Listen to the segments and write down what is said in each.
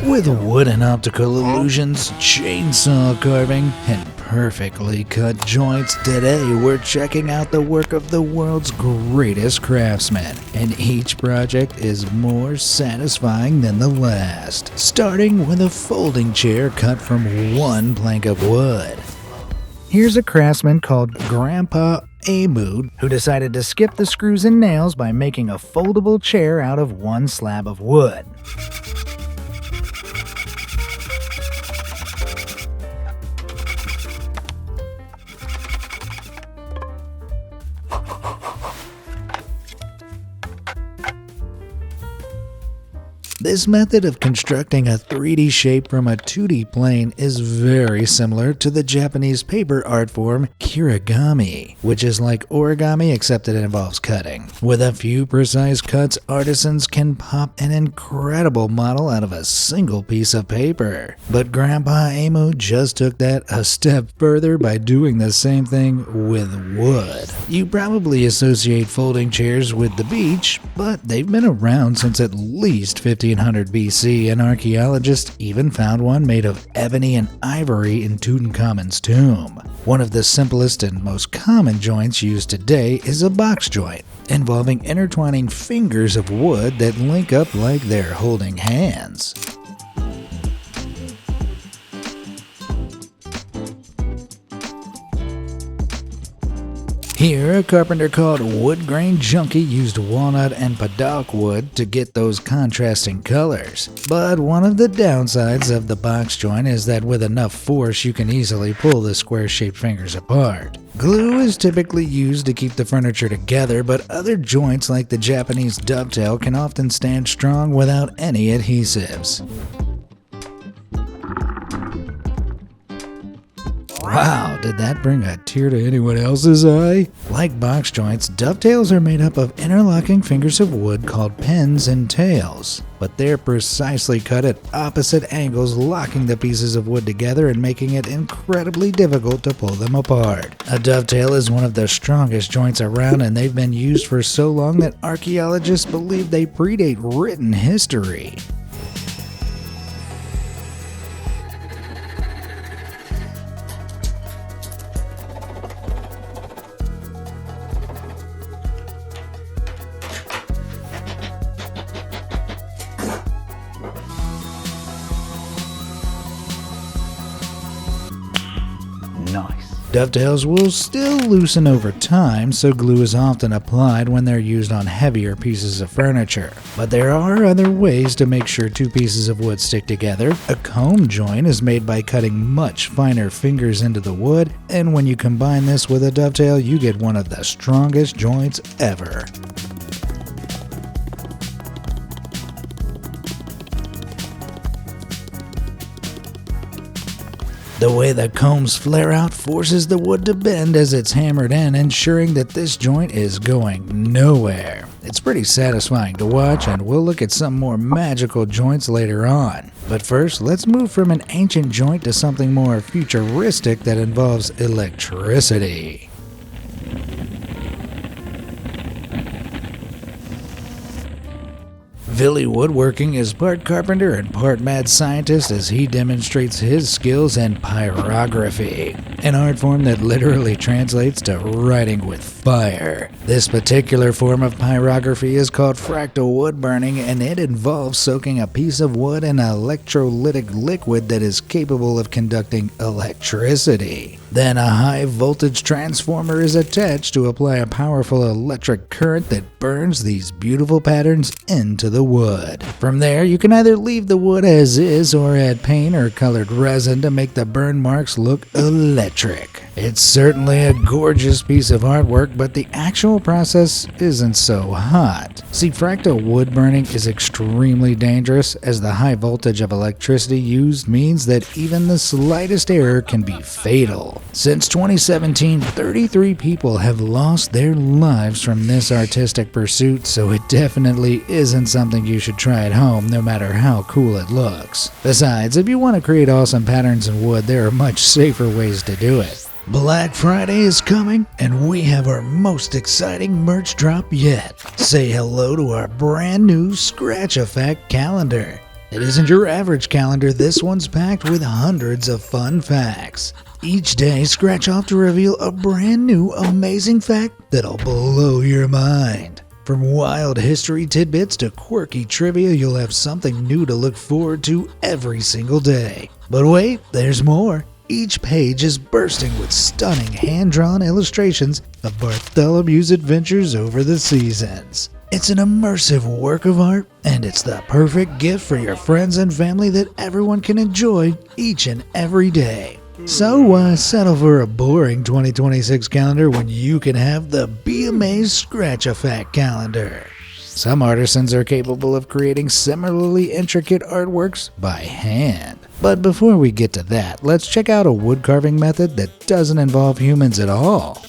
With wooden optical illusions, chainsaw carving, and perfectly cut joints, today we're checking out the work of the world's greatest craftsmen, and each project is more satisfying than the last. Starting with a folding chair cut from one plank of wood. Here's a craftsman called Grandpa Amood who decided to skip the screws and nails by making a foldable chair out of one slab of wood. This method of constructing a 3D shape from a 2D plane is very similar to the Japanese paper art form kirigami, which is like origami except it involves cutting. With a few precise cuts, artisans can pop an incredible model out of a single piece of paper. But Grandpa Amo just took that a step further by doing the same thing with wood. You probably associate folding chairs with the beach, but they've been around since at least 1500 BC, and archaeologists even found one made of ebony and ivory in Tutankhamun's tomb. One of the simplest and most common joints used today is a box joint, involving intertwining fingers of wood that link up like they're holding hands. Here, a carpenter called Wood Grain Junkie used walnut and paddock wood to get those contrasting colors. But one of the downsides of the box joint is that with enough force you can easily pull the square-shaped fingers apart. Glue is typically used to keep the furniture together, but other joints like the Japanese dovetail can often stand strong without any adhesives. Wow, did that bring a tear to anyone else's eye? Like box joints, dovetails are made up of interlocking fingers of wood called pins and tails, but they're precisely cut at opposite angles, locking the pieces of wood together and making it incredibly difficult to pull them apart. A dovetail is one of the strongest joints around, and they've been used for so long that archaeologists believe they predate written history. Nice. Dovetails will still loosen over time, so glue is often applied when they're used on heavier pieces of furniture. But there are other ways to make sure two pieces of wood stick together. A comb joint is made by cutting much finer fingers into the wood, and when you combine this with a dovetail, you get one of the strongest joints ever. The way the combs flare out forces the wood to bend as it's hammered in, ensuring that this joint is going nowhere. It's pretty satisfying to watch, and we'll look at some more magical joints later on. But first, let's move from an ancient joint to something more futuristic that involves electricity. Billy Woodworking is part carpenter and part mad scientist as he demonstrates his skills in pyrography, an art form that literally translates to writing with fire. This particular form of pyrography is called fractal wood burning, and it involves soaking a piece of wood in an electrolytic liquid that is capable of conducting electricity. Then a high voltage transformer is attached to apply a powerful electric current that burns these beautiful patterns into the wood. From there, you can either leave the wood as is or add paint or colored resin to make the burn marks look electric. It's certainly a gorgeous piece of artwork, but the actual process isn't so hot. See, fractal wood burning is extremely dangerous, as the high voltage of electricity used means that even the slightest error can be fatal. Since 2017, 33 people have lost their lives from this artistic pursuit, so it definitely isn't something you should try at home, no matter how cool it looks. Besides, if you want to create awesome patterns in wood, there are much safer ways to do it. Black Friday is coming, and we have our most exciting merch drop yet. Say hello to our brand new Scratch Effect calendar. It isn't your average calendar, this one's packed with hundreds of fun facts. Each day, scratch off to reveal a brand new amazing fact that'll blow your mind. From wild history tidbits to quirky trivia, you'll have something new to look forward to every single day. But wait, there's more. Each page is bursting with stunning hand-drawn illustrations of Bartholomew's adventures over the seasons. It's an immersive work of art, and it's the perfect gift for your friends and family that everyone can enjoy each and every day. So why settle for a boring 2026 calendar when you can have the Be Amazed Scratch a Fact calendar? Some artisans are capable of creating similarly intricate artworks by hand. But before we get to that, let's check out a wood carving method that doesn't involve humans at all.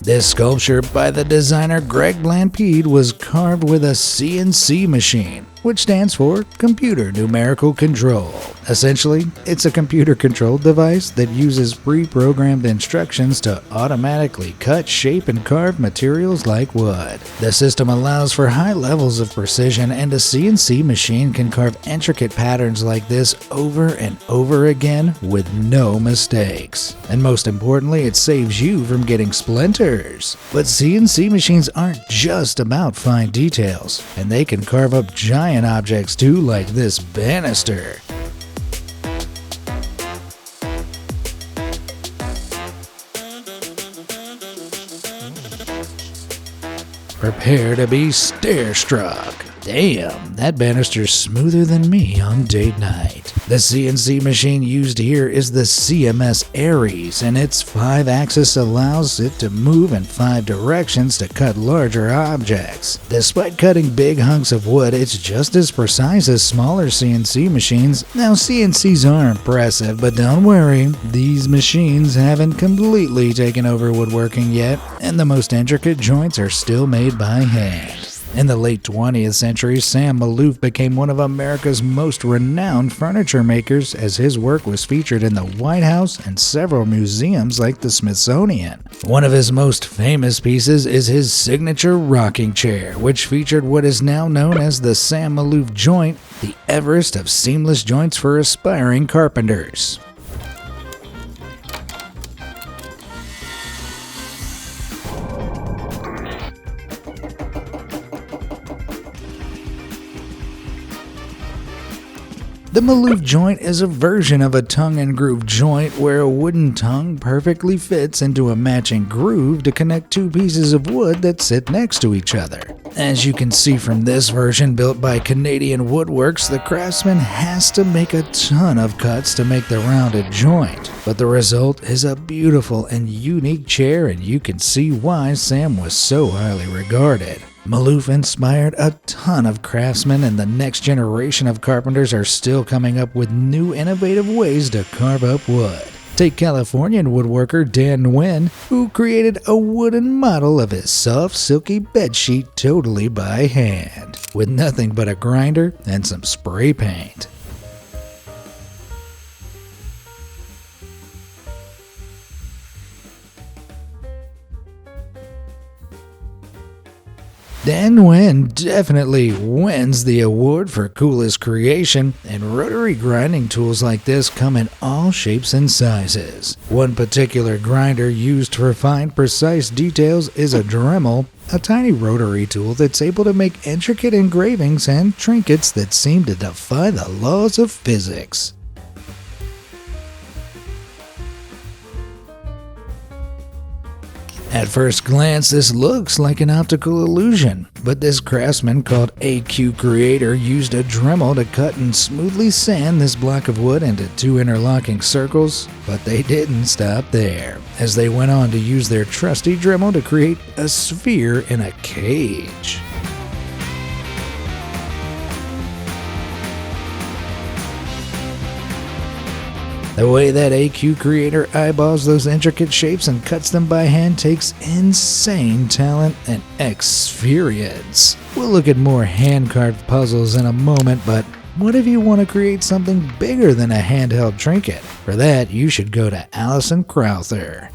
This sculpture by the designer Greg Blancpain was carved with a CNC machine, which stands for Computer Numerical Control. Essentially, it's a computer-controlled device that uses pre-programmed instructions to automatically cut, shape, and carve materials like wood. The system allows for high levels of precision, and a CNC machine can carve intricate patterns like this over and over again with no mistakes. And most importantly, it saves you from getting splinters. But CNC machines aren't just about fine details, and they can carve up giant objects too, like this banister. Prepare to be stare-struck. Damn, that banister's smoother than me on date night. The CNC machine used here is the CMS Aries, and its 5-axis allows it to move in 5 directions to cut larger objects. Despite cutting big hunks of wood, it's just as precise as smaller CNC machines. Now, CNCs are impressive, but don't worry, these machines haven't completely taken over woodworking yet, and the most intricate joints are still made by hand. In the late 20th century, Sam Maloof became one of America's most renowned furniture makers, as his work was featured in the White House and several museums like the Smithsonian. One of his most famous pieces is his signature rocking chair, which featured what is now known as the Sam Maloof joint, the Everest of seamless joints for aspiring carpenters. The Maloof joint is a version of a tongue and groove joint where a wooden tongue perfectly fits into a matching groove to connect two pieces of wood that sit next to each other. As you can see from this version built by Canadian Woodworks, the craftsman has to make a ton of cuts to make the rounded joint. But the result is a beautiful and unique chair, and you can see why Sam was so highly regarded. Maloof inspired a ton of craftsmen, and the next generation of carpenters are still coming up with new innovative ways to carve up wood. Take Californian woodworker Dan Nguyen, who created a wooden model of his soft, silky bedsheet totally by hand, with nothing but a grinder and some spray paint. Dan Nguyen definitely wins the award for coolest creation, and rotary grinding tools like this come in all shapes and sizes. One particular grinder used for fine, precise details is a Dremel, a tiny rotary tool that's able to make intricate engravings and trinkets that seem to defy the laws of physics. At first glance, this looks like an optical illusion, but this craftsman called AQ Creator used a Dremel to cut and smoothly sand this block of wood into 2 interlocking circles, but they didn't stop there, as they went on to use their trusty Dremel to create a sphere in a cage. The way that AQ Creator eyeballs those intricate shapes and cuts them by hand takes insane talent and experience. We'll look at more hand-carved puzzles in a moment, but what if you want to create something bigger than a handheld trinket? For that, you should go to Allison Crowther.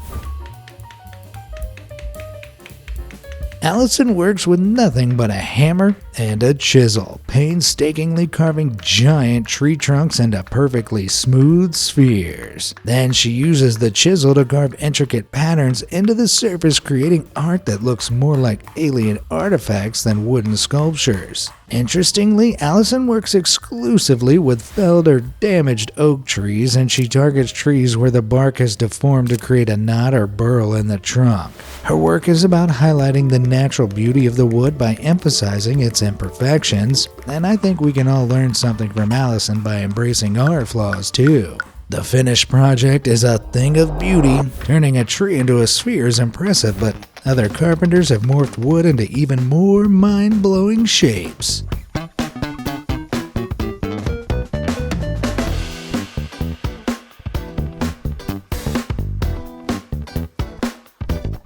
Allison works with nothing but a hammer and a chisel, painstakingly carving giant tree trunks into perfectly smooth spheres. Then she uses the chisel to carve intricate patterns into the surface, creating art that looks more like alien artifacts than wooden sculptures. Interestingly, Allison works exclusively with felled or damaged oak trees, and she targets trees where the bark is deformed to create a knot or burl in the trunk. Her work is about highlighting the natural beauty of the wood by emphasizing its imperfections, and I think we can all learn something from Allison by embracing our flaws too. The finished project is a thing of beauty. Turning a tree into a sphere is impressive, but other carpenters have morphed wood into even more mind-blowing shapes.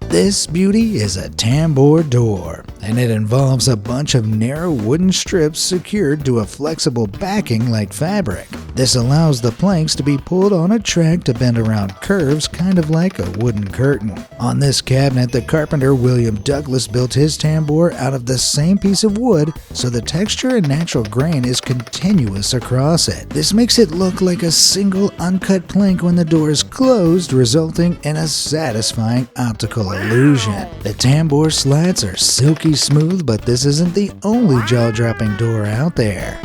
This beauty is a tambour door, and it involves a bunch of narrow wooden strips secured to a flexible backing like fabric. This allows the planks to be pulled on a track to bend around curves, kind of like a wooden curtain. On this cabinet, the carpenter William Douglas built his tambour out of the same piece of wood, so the texture and natural grain is continuous across it. This makes it look like a single uncut plank when the door is closed, resulting in a satisfying optical illusion. The tambour slats are silky smooth, but this isn't the only jaw-dropping door out there.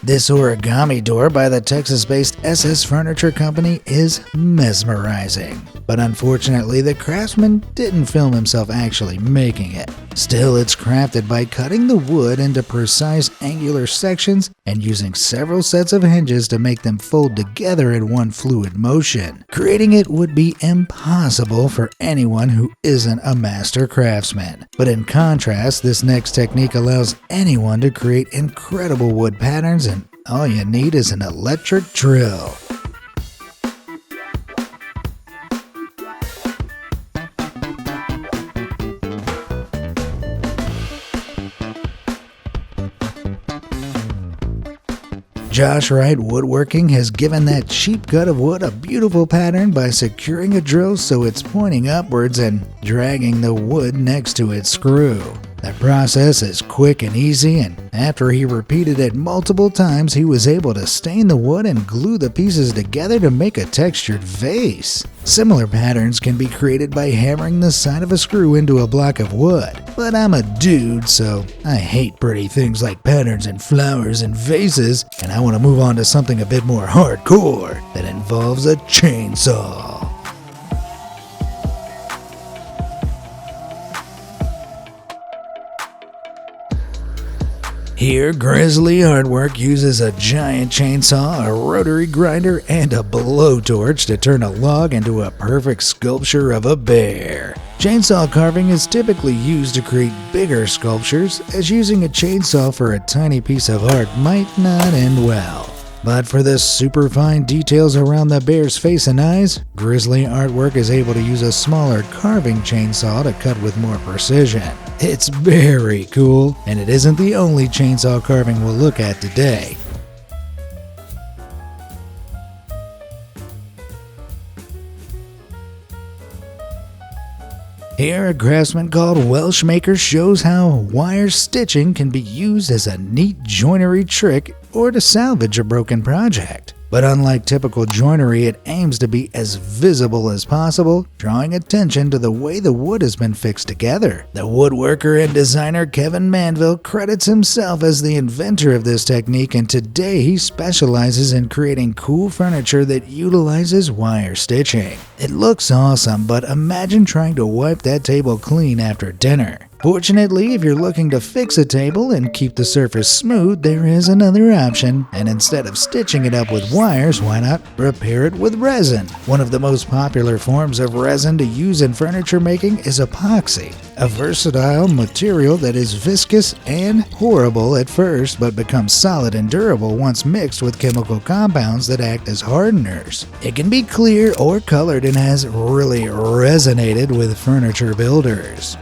This origami door by the Texas-based SS Furniture Company is mesmerizing. But unfortunately, the craftsman didn't film himself actually making it. Still, it's crafted by cutting the wood into precise angular sections and using several sets of hinges to make them fold together in one fluid motion. Creating it would be impossible for anyone who isn't a master craftsman. But in contrast, this next technique allows anyone to create incredible wood patterns, and all you need is an electric drill. Josh Wright Woodworking has given that cheap cut of wood a beautiful pattern by securing a drill so it's pointing upwards and dragging the wood next to its screw. The process is quick and easy, and after he repeated it multiple times, he was able to stain the wood and glue the pieces together to make a textured vase. Similar patterns can be created by hammering the side of a screw into a block of wood. But I'm a dude, so I hate pretty things like patterns and flowers and vases, and I want to move on to something a bit more hardcore that involves a chainsaw. Here, Grizzly Artwork uses a giant chainsaw, a rotary grinder, and a blowtorch to turn a log into a perfect sculpture of a bear. Chainsaw carving is typically used to create bigger sculptures, as using a chainsaw for a tiny piece of art might not end well. But for the super fine details around the bear's face and eyes, Grizzly Artwork is able to use a smaller carving chainsaw to cut with more precision. It's very cool, and it isn't the only chainsaw carving we'll look at today. Here, a craftsman called Welshmaker shows how wire stitching can be used as a neat joinery trick or to salvage a broken project. But unlike typical joinery, it aims to be as visible as possible, drawing attention to the way the wood has been fixed together. The woodworker and designer Kevin Manville credits himself as the inventor of this technique, and today he specializes in creating cool furniture that utilizes wire stitching. It looks awesome, but imagine trying to wipe that table clean after dinner. Fortunately, if you're looking to fix a table and keep the surface smooth, there is another option, and instead of stitching it up with wires, why not repair it with resin? One of the most popular forms of resin to use in furniture making is epoxy, a versatile material that is viscous and horrible at first, but becomes solid and durable once mixed with chemical compounds that act as hardeners. It can be clear or colored and has really resonated with furniture builders.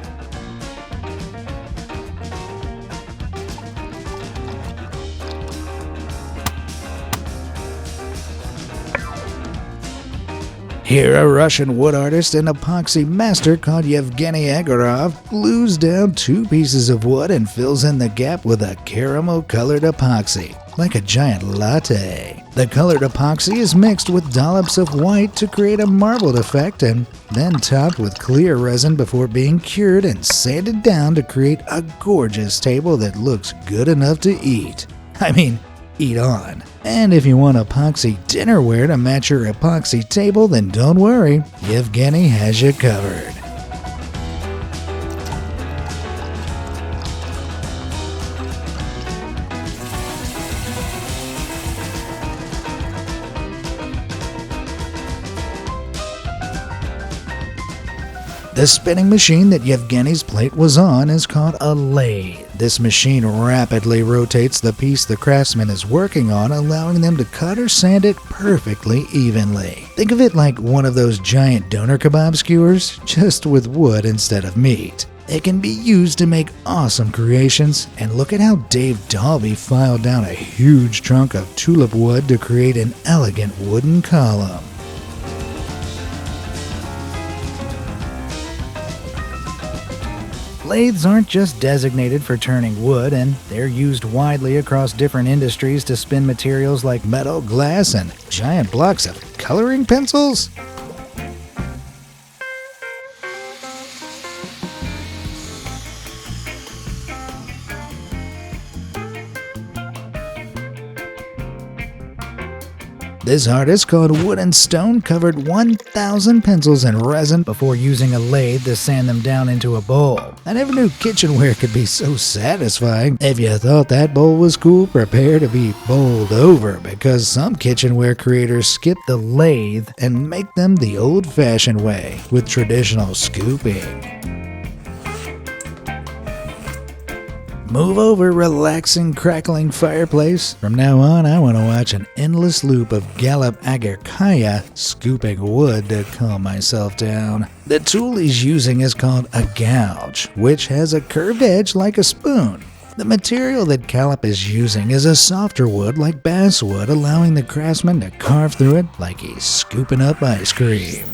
Here, a Russian wood artist and epoxy master called Yevgeny Agorov glues down 2 pieces of wood and fills in the gap with a caramel-colored epoxy, like a giant latte. The colored epoxy is mixed with dollops of white to create a marbled effect and then topped with clear resin before being cured and sanded down to create a gorgeous table that looks good enough to eat. I mean, eat on. And if you want epoxy dinnerware to match your epoxy table, then don't worry, Yevgeny has you covered. The spinning machine that Yevgeny's plate was on is called a lathe. This machine rapidly rotates the piece the craftsman is working on, allowing them to cut or sand it perfectly evenly. Think of it like one of those giant doner kebab skewers, just with wood instead of meat. It can be used to make awesome creations, and look at how Dave Dalby filed down a huge trunk of tulip wood to create an elegant wooden column. Lathes aren't just designated for turning wood, and they're used widely across different industries to spin materials like metal, glass, and giant blocks of coloring pencils. This artist called Wood and Stone covered 1,000 pencils in resin before using a lathe to sand them down into a bowl. I never knew kitchenware could be so satisfying. If you thought that bowl was cool, prepare to be bowled over, because some kitchenware creators skip the lathe and make them the old-fashioned way, with traditional scooping. Move over, relaxing, crackling fireplace. From now on, I want to watch an endless loop of Gallup Agirkaya scooping wood to calm myself down. The tool he's using is called a gouge, which has a curved edge like a spoon. The material that Gallup is using is a softer wood like basswood, allowing the craftsman to carve through it like he's scooping up ice cream.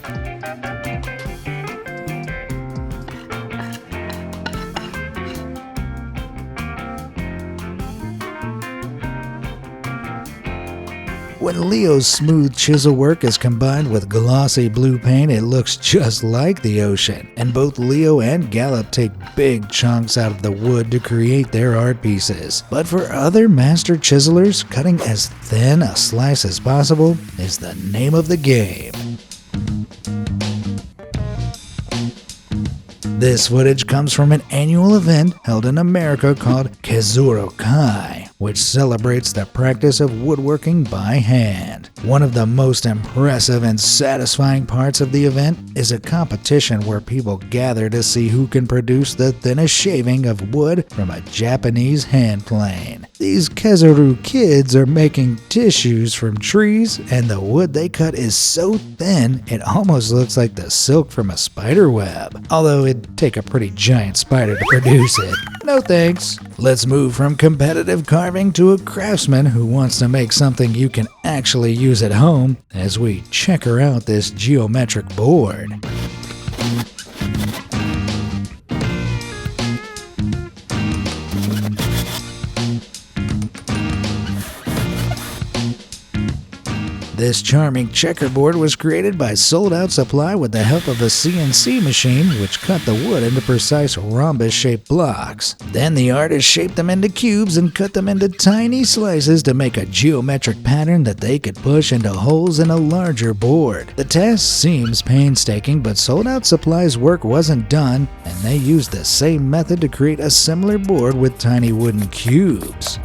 When Leo's smooth chisel work is combined with glossy blue paint, it looks just like the ocean. And both Leo and Gallup take big chunks out of the wood to create their art pieces. But for other master chiselers, cutting as thin a slice as possible is the name of the game. This footage comes from an annual event held in America called Kazurokai, which celebrates the practice of woodworking by hand. One of the most impressive and satisfying parts of the event is a competition where people gather to see who can produce the thinnest shaving of wood from a Japanese hand plane. These Kazuru kids are making tissues from trees, and the wood they cut is so thin it almost looks like the silk from a spider web. Although it'd take a pretty giant spider to produce it. No thanks. Let's move from competitive carving to a craftsman who wants to make something you can actually use at home as we check her out this geometric board. This charming checkerboard was created by Sold Out Supply with the help of a CNC machine, which cut the wood into precise rhombus-shaped blocks. Then the artist shaped them into cubes and cut them into tiny slices to make a geometric pattern that they could push into holes in a larger board. The task seems painstaking, but Sold Out Supply's work wasn't done, and they used the same method to create a similar board with tiny wooden cubes.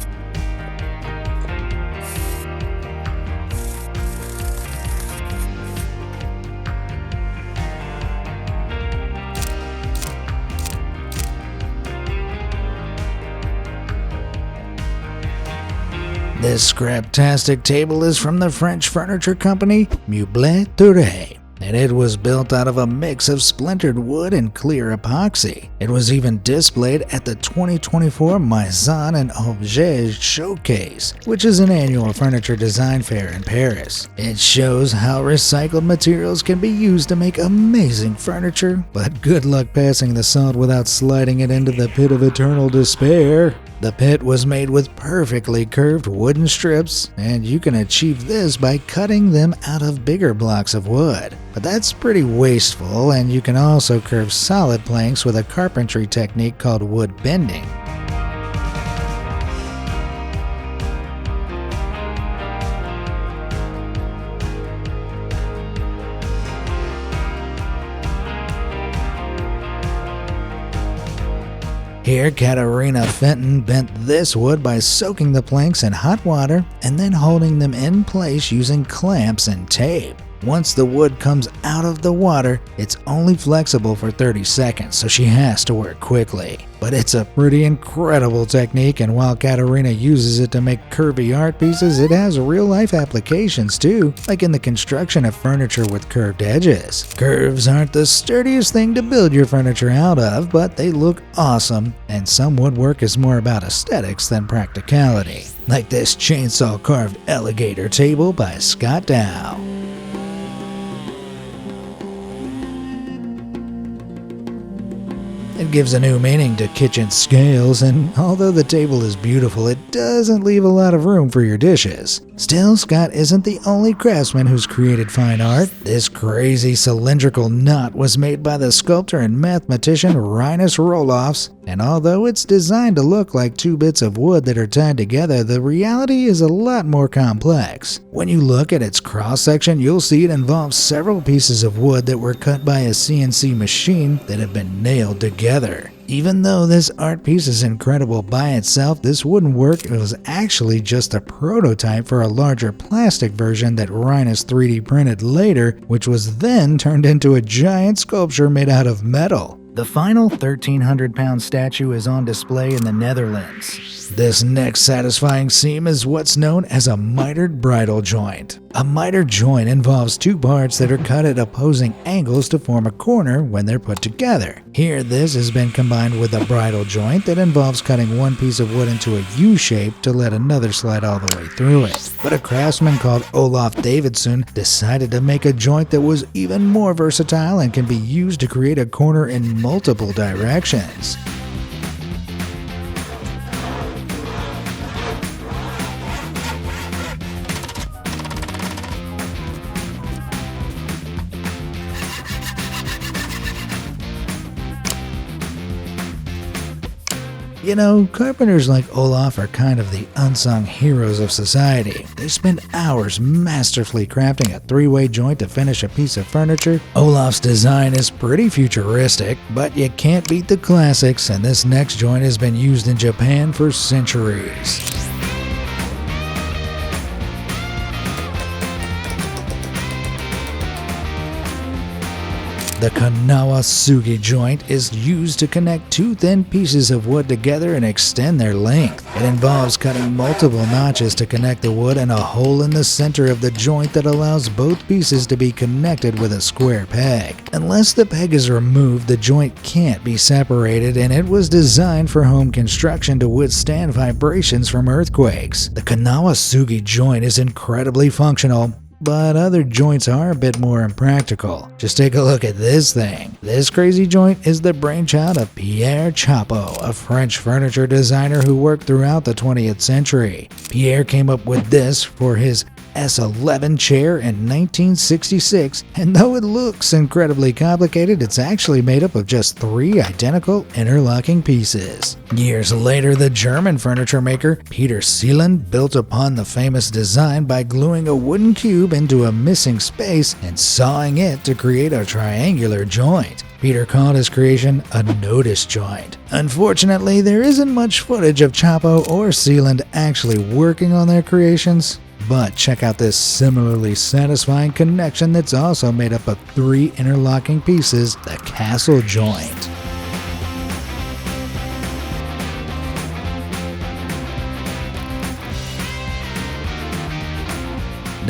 This scraptastic table is from the French furniture company Meublé Touré. and it was built out of a mix of splintered wood and clear epoxy. It was even displayed at the 2024 Maison and Objets Showcase, which is an annual furniture design fair in Paris. It shows how recycled materials can be used to make amazing furniture, but good luck passing the salt without sliding it into the pit of eternal despair. The pit was made with perfectly curved wooden strips, and you can achieve this by cutting them out of bigger blocks of wood. But that's pretty wasteful, and you can also curve solid planks with a carpentry technique called wood bending. Here, Katarina Fenton bent this wood by soaking the planks in hot water and then holding them in place using clamps and tape. Once the wood comes out of the water, it's only flexible for 30 seconds, so she has to work quickly. But it's a pretty incredible technique, and while Katarina uses it to make curvy art pieces, it has real-life applications too, like in the construction of furniture with curved edges. Curves aren't the sturdiest thing to build your furniture out of, but they look awesome, and some woodwork is more about aesthetics than practicality. Like this chainsaw-carved alligator table by Scott Dow. It gives a new meaning to kitchen scales, and although the table is beautiful, it doesn't leave a lot of room for your dishes. Still, Scott isn't the only craftsman who's created fine art. This crazy cylindrical knot was made by the sculptor and mathematician Rinus Roelofs, and although it's designed to look like two bits of wood that are tied together, the reality is a lot more complex. When you look at its cross-section, you'll see it involves several pieces of wood that were cut by a CNC machine that have been nailed together. Even though this art piece is incredible by itself, this wooden work was actually just a prototype for a larger plastic version that Rinus 3D printed later, which was then turned into a giant sculpture made out of metal. The final 1,300-pound statue is on display in the Netherlands. This next satisfying seam is what's known as a mitered bridle joint. A mitered joint involves two parts that are cut at opposing angles to form a corner when they're put together. Here, this has been combined with a bridle joint that involves cutting one piece of wood into a U shape to let another slide all the way through it. But a craftsman called Olaf Davidson decided to make a joint that was even more versatile and can be used to create a corner in multiple directions. You know, carpenters like Olaf are kind of the unsung heroes of society. They spend hours masterfully crafting a three-way joint to finish a piece of furniture. Olaf's design is pretty futuristic, but you can't beat the classics, and this next joint has been used in Japan for centuries. The Kanawasugi joint is used to connect two thin pieces of wood together and extend their length. It involves cutting multiple notches to connect the wood and a hole in the center of the joint that allows both pieces to be connected with a square peg. Unless the peg is removed, the joint can't be separated, and it was designed for home construction to withstand vibrations from earthquakes. The Kanawasugi joint is incredibly functional, but other joints are a bit more impractical. Just take a look at this thing. This crazy joint is the brainchild of Pierre Chapeau, a French furniture designer who worked throughout the 20th century. Pierre came up with this for his S11 chair in 1966, and though it looks incredibly complicated, it's actually made up of just 3 identical interlocking pieces. Years later, the German furniture maker Peter Seeland built upon the famous design by gluing a wooden cube into a missing space and sawing it to create a triangular joint. Peter called his creation a notice joint. Unfortunately, there isn't much footage of Chapeau or Seeland actually working on their creations. But check out this similarly satisfying connection that's also made up of 3 interlocking pieces, the castle joint.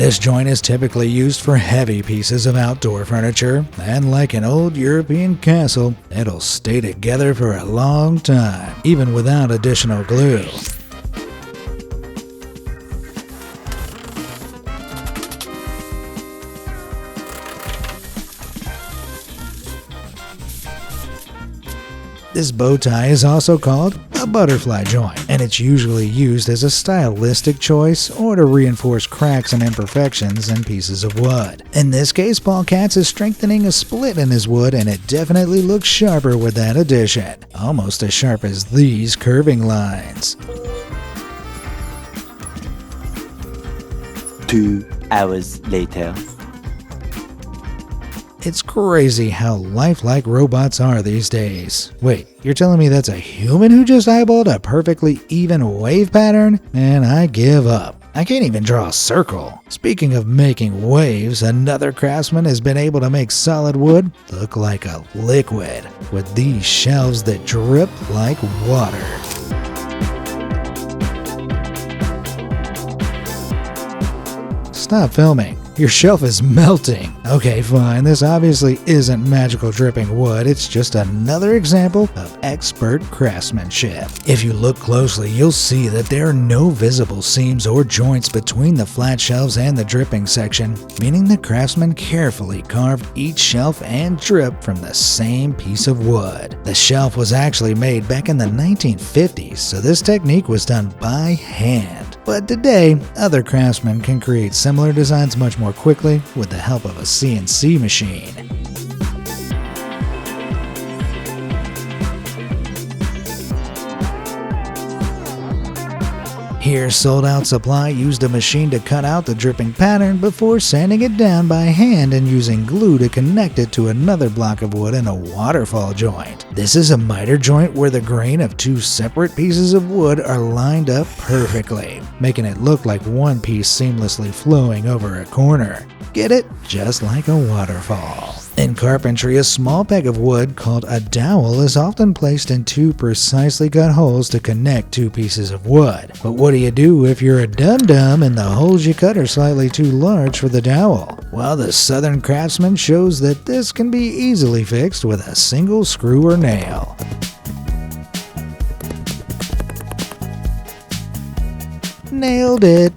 This joint is typically used for heavy pieces of outdoor furniture, and like an old European castle, it'll stay together for a long time, even without additional glue. This bow tie is also called a butterfly joint, and it's usually used as a stylistic choice or to reinforce cracks and imperfections in pieces of wood. In this case, Paul Katz is strengthening a split in his wood, and it definitely looks sharper with that addition, almost as sharp as these curving lines. 2 hours later. It's crazy how lifelike robots are these days. Wait, you're telling me that's a human who just eyeballed a perfectly even wave pattern? Man, I give up. I can't even draw a circle. Speaking of making waves, another craftsman has been able to make solid wood look like a liquid, with these shelves that drip like water. Stop filming. Your shelf is melting. Okay, fine, this obviously isn't magical dripping wood, it's just another example of expert craftsmanship. If you look closely, you'll see that there are no visible seams or joints between the flat shelves and the dripping section, meaning the craftsman carefully carved each shelf and drip from the same piece of wood. The shelf was actually made back in the 1950s, so this technique was done by hand. But today, other craftsmen can create similar designs much more quickly with the help of a CNC machine. Here, Sold Out Supply used a machine to cut out the dripping pattern before sanding it down by hand and using glue to connect it to another block of wood in a waterfall joint. This is a miter joint where the grain of two separate pieces of wood are lined up perfectly, making it look like one piece seamlessly flowing over a corner. Get it? Just like a waterfall. In carpentry, a small peg of wood called a dowel is often placed in two precisely cut holes to connect two pieces of wood. But what do you do if you're a dum-dum and the holes you cut are slightly too large for the dowel? Well, the Southern Craftsman shows that this can be easily fixed with a single screw or nail. Nailed it!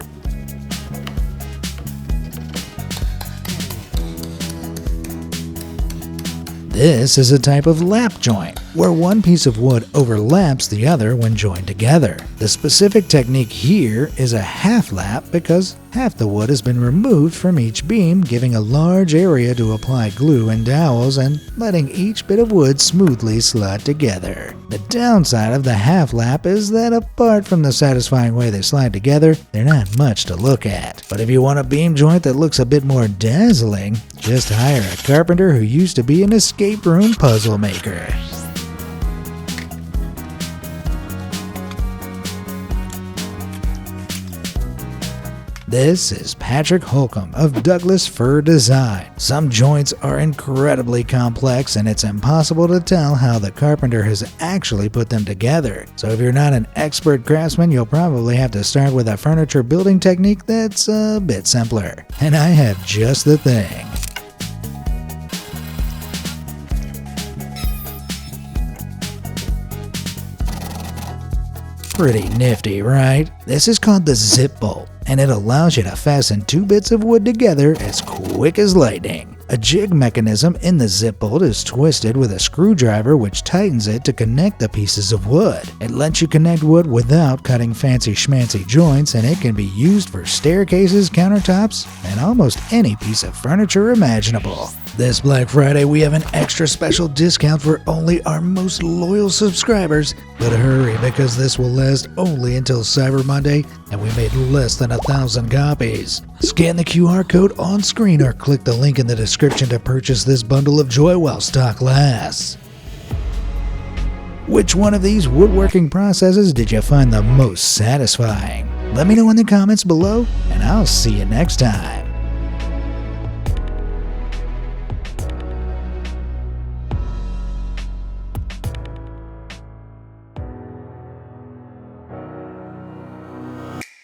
This is a type of lap joint, where one piece of wood overlaps the other when joined together. The specific technique here is a half lap because half the wood has been removed from each beam, giving a large area to apply glue and dowels and letting each bit of wood smoothly slide together. The downside of the half lap is that apart from the satisfying way they slide together, they're not much to look at. But if you want a beam joint that looks a bit more dazzling, just hire a carpenter who used to be an escape room puzzle maker. This is Patrick Holcomb of Douglas Fir Design. Some joints are incredibly complex and it's impossible to tell how the carpenter has actually put them together. So if you're not an expert craftsman, you'll probably have to start with a furniture building technique that's a bit simpler. And I have just the thing. Pretty nifty, right? This is called the zip bolt, and it allows you to fasten two bits of wood together as quick as lightning. A jig mechanism in the zip bolt is twisted with a screwdriver which tightens it to connect the pieces of wood. It lets you connect wood without cutting fancy schmancy joints, and it can be used for staircases, countertops, and almost any piece of furniture imaginable. This Black Friday, we have an extra special discount for only our most loyal subscribers. But hurry, because this will last only until Cyber Monday, and we made less than 1,000 copies. Scan the QR code on screen or click the link in the description to purchase this bundle of joy while stock lasts. Which one of these woodworking processes did you find the most satisfying? Let me know in the comments below, and I'll see you next time.